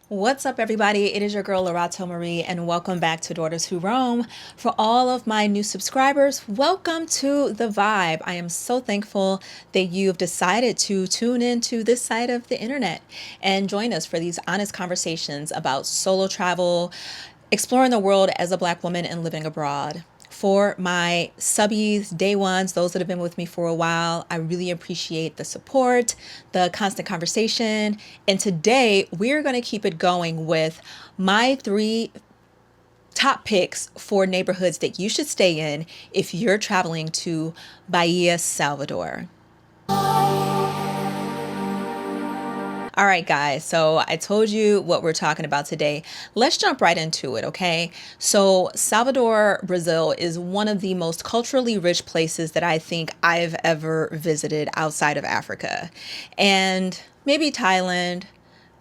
What's up, everybody? It is your girl, Lorato Marie, and welcome back to Daughters Who Roam. For all of my new subscribers, welcome to The Vibe. I am so thankful that you've decided to tune into this side of the internet and join us for these honest conversations about solo travel, exploring the world as a Black woman, and living abroad. For my subbies, day ones, those that have been with me for a while, I really appreciate the support, the constant conversation. And today we're going to keep it going with my three top picks for neighborhoods that you should stay in if you're traveling to Bahia, Salvador. All right, guys, so I told you what we're talking about today. Let's jump right into it, okay? So Salvador, Brazil is one of the most culturally rich places that I think I've ever visited outside of Africa. And maybe Thailand.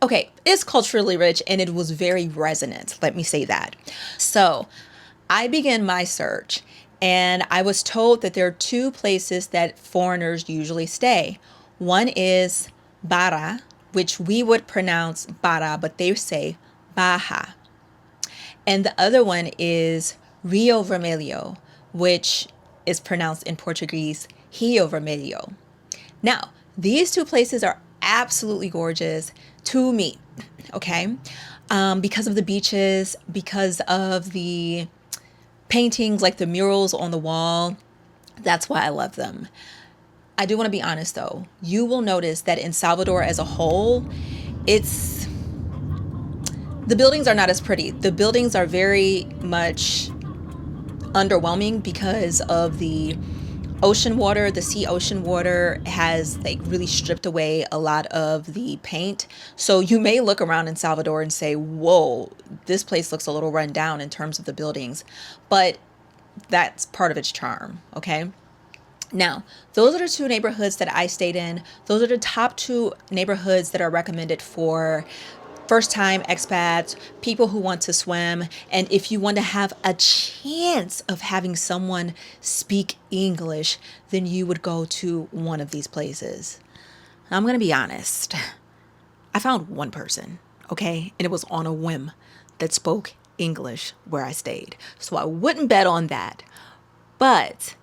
Okay, it's culturally rich and it was very resonant, let me say that. So I began my search and I was told that there are two places that foreigners usually stay. One is Barra, which we would pronounce Barra, but they say Baja. And the other one is Rio Vermelho, which is pronounced in Portuguese Rio Vermelho. Now, these two places are absolutely gorgeous to me, okay? Because of the beaches, because of the paintings, like the murals on the wall. That's why I love them. I do want to be honest though. You will notice that in Salvador as a whole, the buildings are not as pretty. The buildings are very much underwhelming because of the ocean water. The sea ocean water has like really stripped away a lot of the paint. So you may look around in Salvador and say, whoa, this place looks a little run down in terms of the buildings. But that's part of its charm, okay? Now, those are the two neighborhoods that I stayed in. Those are the top two neighborhoods that are recommended for first-time expats, people who want to swim, and if you want to have a chance of having someone speak English, then you would go to one of these places. I'm going to be honest. I found one person, okay? And it was on a whim that spoke English where I stayed. So I wouldn't bet on that. But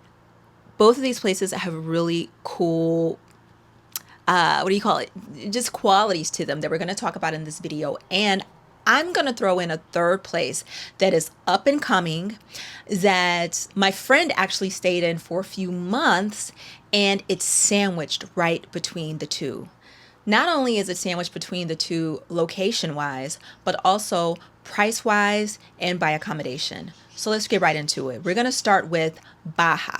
both of these places have really cool, just qualities to them that we're going to talk about in this video. And I'm going to throw in a third place that is up and coming that my friend actually stayed in for a few months, and it's sandwiched right between the two. Not only is it sandwiched between the two location-wise, but also price-wise and by accommodation. So let's get right into it. We're going to start with Baja.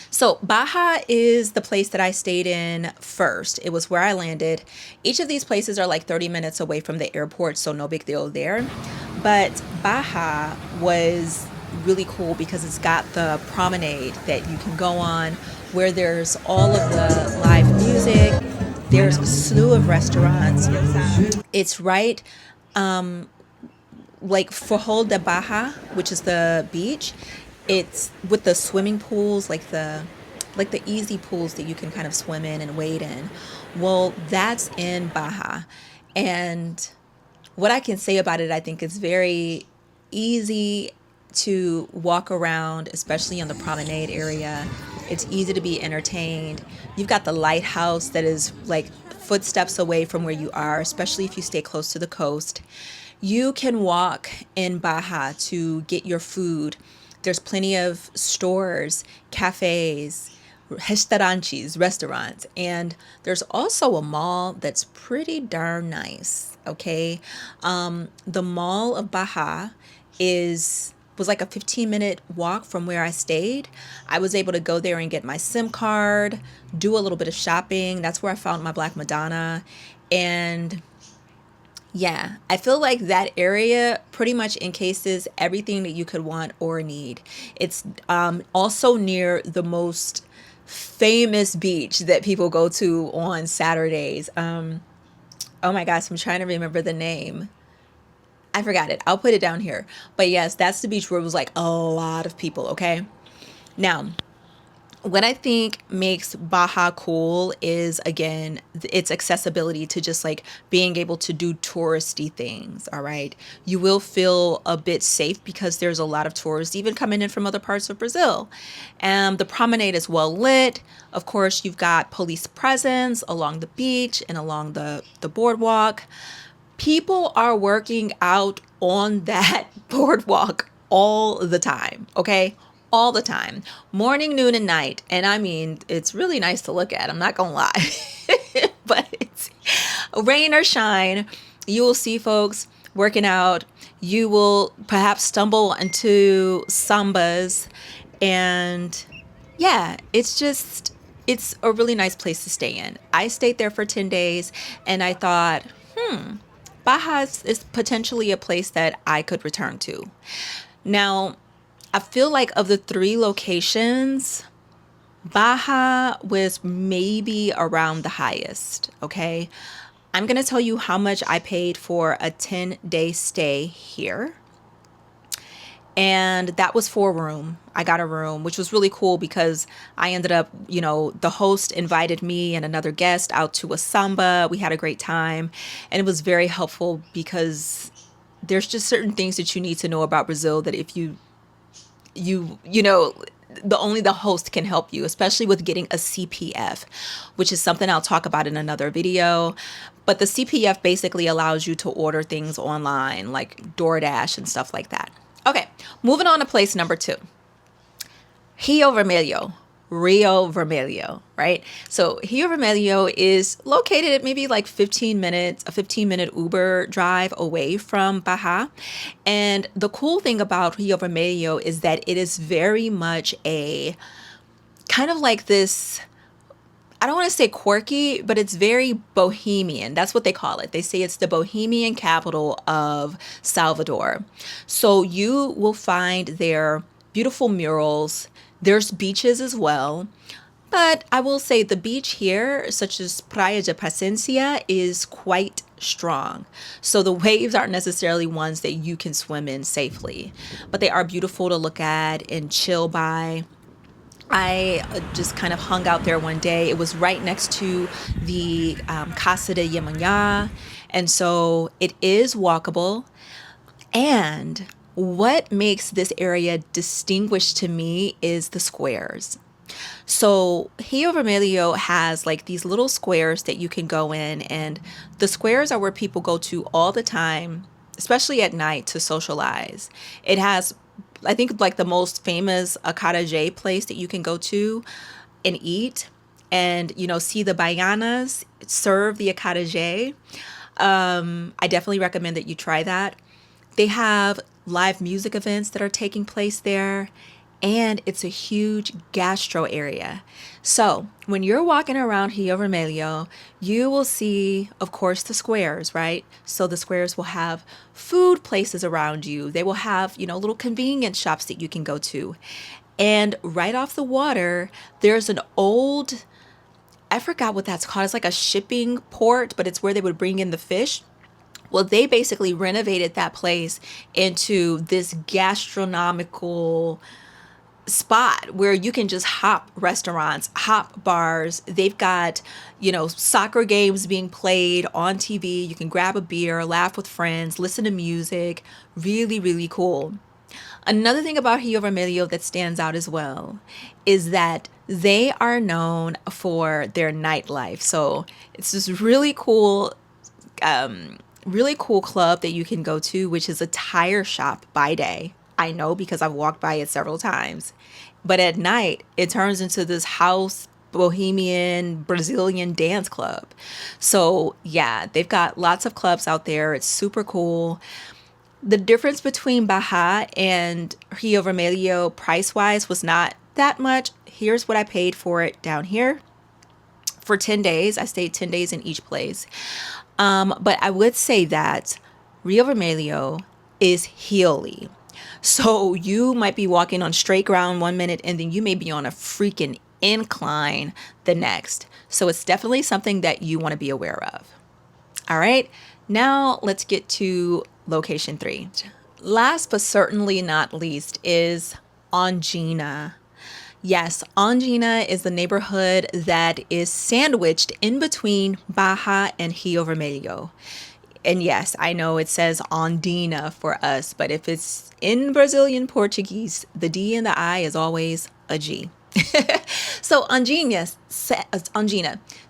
So Baja is the place that I stayed in first. It was where I landed. Each of these places are like 30 minutes away from the airport, so no big deal there. But Baja was really cool because it's got the promenade that you can go on where there's all of the live music. There's a slew of restaurants. It's right like Forró de Baja, which is the beach. It's with the swimming pools, like the easy pools that you can kind of swim in and wade in. Well, that's in Baja. And what I can say about it, I think it's very easy to walk around, especially on the promenade area. It's easy to be entertained. You've got the lighthouse that is like footsteps away from where you are, especially if you stay close to the coast. You can walk in Baja to get your food. There's plenty of stores, cafes, restaurants, and there's also a mall that's pretty darn nice, okay? The Mall of Baja was like a 15-minute walk from where I stayed. I was able to go there and get my SIM card, do a little bit of shopping. That's where I found my Black Madonna, and yeah, I feel like that area pretty much encases everything that you could want or need. It's also near the most famous beach that people go to on Saturdays. Oh my gosh, I'm trying to remember the name. I forgot it. I'll put it down here. But yes, that's the beach where it was like a lot of people, okay? Now, What I think makes Baja cool is, again, its accessibility to just like being able to do touristy things. All right. You will feel a bit safe because there's a lot of tourists even coming in from other parts of Brazil. And the promenade is well lit. Of course, you've got police presence along the beach and along the boardwalk. People are working out on that boardwalk all the time, okay? All the time, morning, noon, and night. And I mean, it's really nice to look at. I'm not gonna lie. But it's rain or shine, you will see folks working out. You will perhaps stumble into sambas. And yeah, it's a really nice place to stay in. I stayed there for 10 days and I thought, Baja is potentially a place that I could return to. Now, I feel like of the three locations, Baja was maybe around the highest, okay? I'm going to tell you how much I paid for a 10-day stay here. And that was for a room. I got a room, which was really cool because I ended up, the host invited me and another guest out to a samba. We had a great time. And it was very helpful because there's just certain things that you need to know about Brazil that if the host can help you, especially with getting a CPF, which is something I'll talk about in another video. But the CPF basically allows you to order things online, like DoorDash and stuff like that. Okay, moving on to place number 2. Rio Vermelho, right? So Rio Vermelho is located at maybe like 15-minute Uber drive away from Bahia. And the cool thing about Rio Vermelho is that it is very much a kind of like this, I don't want to say quirky, but it's very bohemian. That's what they call it. They say it's the bohemian capital of Salvador. So you will find there beautiful murals. There's beaches as well. But I will say the beach here, such as Praia de Paciência, is quite strong. So the waves aren't necessarily ones that you can swim in safely, but they are beautiful to look at and chill by. I just kind of hung out there one day. It was right next to the Casa de Yemanjá. And so it is walkable. And what makes this area distinguished to me is the squares. So Rio Vermelho has like these little squares that you can go in, and the squares are where people go to all the time, especially at night, to socialize. It has, I think, like the most famous acarajé place that you can go to and eat and, see the baianas serve the acarajé. I definitely recommend that you try that. They have live music events that are taking place there, and it's a huge gastro area. So when you're walking around Rio Vermelho, you will see, of course, the squares, right? So the squares will have food places around you. They will have, little convenience shops that you can go to. And right off the water, there's an old, I forgot what that's called. It's like a shipping port, but it's where they would bring in the fish. Well, they basically renovated that place into this gastronomical spot where you can just hop restaurants, hop bars. They've got, soccer games being played on TV. You can grab a beer, laugh with friends, listen to music. Really, really cool. Another thing about Rio Vermelho that stands out as well is that they are known for their nightlife. So it's this really cool club that you can go to, which is a tire shop by day. I know because I've walked by it several times. But at night, it turns into this house bohemian Brazilian dance club. So yeah, they've got lots of clubs out there. It's super cool. The difference between Bahia and Rio Vermelho price-wise was not that much. Here's what I paid for it down here. For 10 days, I stayed 10 days in each place. But I would say that Rio Vermelho is hilly. So you might be walking on straight ground 1 minute and then you may be on a freaking incline the next. So it's definitely something that you want to be aware of. All right, now let's get to location 3. Last but certainly not least is Ongina. Yes, Angina is the neighborhood that is sandwiched in between Baja and Rio Vermelho. And yes, I know it says Ondina for us, but if it's in Brazilian Portuguese, the D and the I is always a G. So Angina,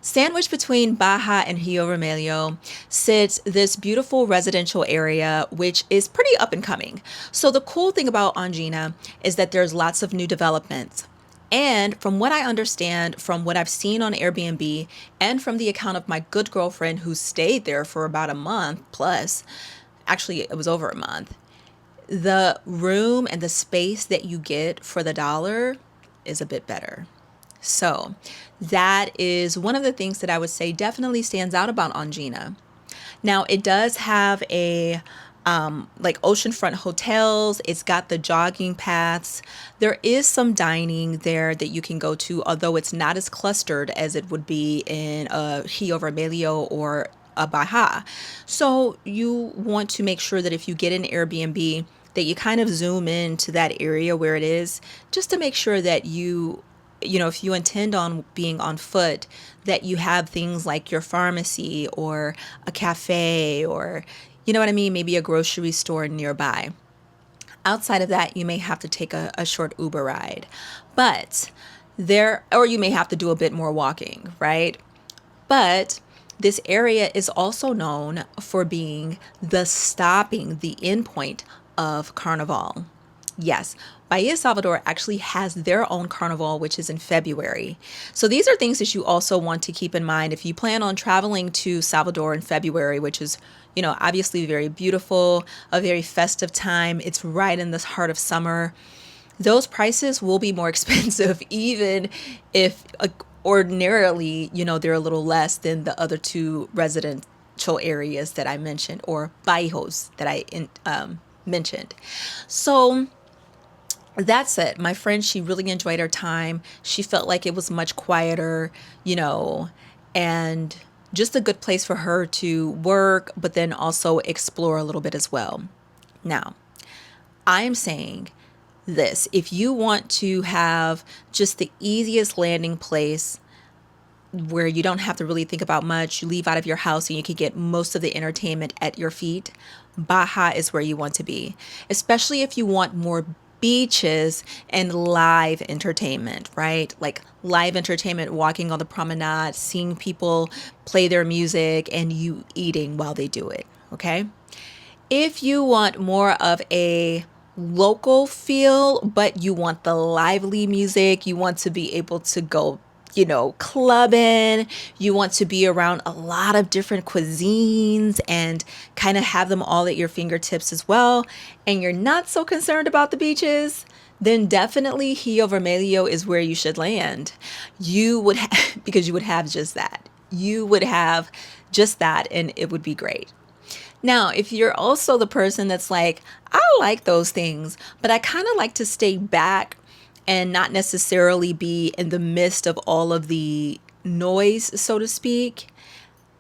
sandwiched between Baja and Rio Vermelho, sits this beautiful residential area, which is pretty up and coming. So the cool thing about Angina is that there's lots of new developments. And from what I understand, from what I've seen on Airbnb, and from the account of my good girlfriend who stayed there for about a month plus, actually, it was over a month, the room and the space that you get for the dollar is a bit better. So that is one of the things that I would say definitely stands out about Angina. Now, it does have a like oceanfront hotels. It's got the jogging paths. There is some dining there that you can go to, although it's not as clustered as it would be in a Rio Vermelho or a Bahia. So you want to make sure that if you get an Airbnb, that you kind of zoom into that area where it is, just to make sure that if you intend on being on foot, that you have things like your pharmacy or a cafe or, you know what I mean, maybe a grocery store nearby. Outside of that, you may have to take a short Uber ride, or you may have to do a bit more walking, right? But this area is also known for being the end point of Carnival. Yes, Bahia Salvador actually has their own carnival, which is in February. So these are things that you also want to keep in mind if you plan on traveling to Salvador in February, which is, obviously very beautiful, a very festive time. It's right in the heart of summer. Those prices will be more expensive, even if ordinarily, they're a little less than the other two residential areas that I mentioned, or barrios that I mentioned. So that's it. My friend, she really enjoyed her time. She felt like it was much quieter, and just a good place for her to work, but then also explore a little bit as well. Now, I'm saying this: if you want to have just the easiest landing place where you don't have to really think about much, you leave out of your house and you can get most of the entertainment at your feet, Baja is where you want to be, especially if you want more beaches and live entertainment, right? Like live entertainment, walking on the promenade, seeing people play their music and you eating while they do it, okay? If you want more of a local feel, but you want the lively music, you want to be able to go, clubbing, you want to be around a lot of different cuisines and kind of have them all at your fingertips as well, and you're not so concerned about the beaches, then definitely Rio Vermelho is where you should land. Because you would have just that. You would have just that, and it would be great. Now, if you're also the person that's like, I like those things, but I kind of like to stay back and not necessarily be in the midst of all of the noise, so to speak,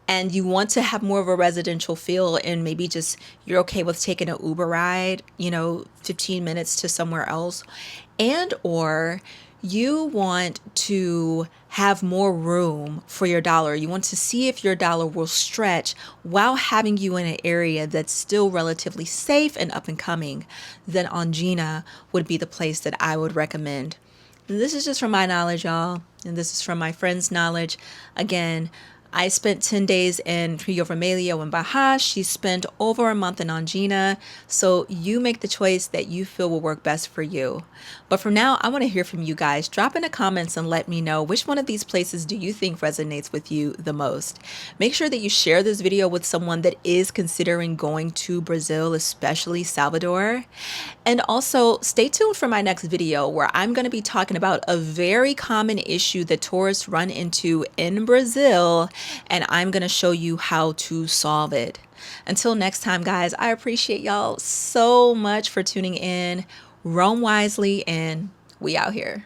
and you want to have more of a residential feel, and maybe just you're okay with taking an Uber ride, 15 minutes to somewhere else, and or you want to have more room for your dollar. You want to see if your dollar will stretch while having you in an area that's still relatively safe and up and coming, then Angina would be the place that I would recommend. And this is just from my knowledge, y'all, and this is from my friend's knowledge. Again, I spent 10 days in Rio Vermelho and Bahia. She spent over a month in Angina. So you make the choice that you feel will work best for you. But for now, I want to hear from you guys. Drop in the comments and let me know which one of these places do you think resonates with you the most. Make sure that you share this video with someone that is considering going to Brazil, especially Salvador. And also stay tuned for my next video where I'm going to be talking about a very common issue that tourists run into in Brazil, and I'm going to show you how to solve it. Until next time, guys, I appreciate y'all so much for tuning in. Roam wisely, and we out here.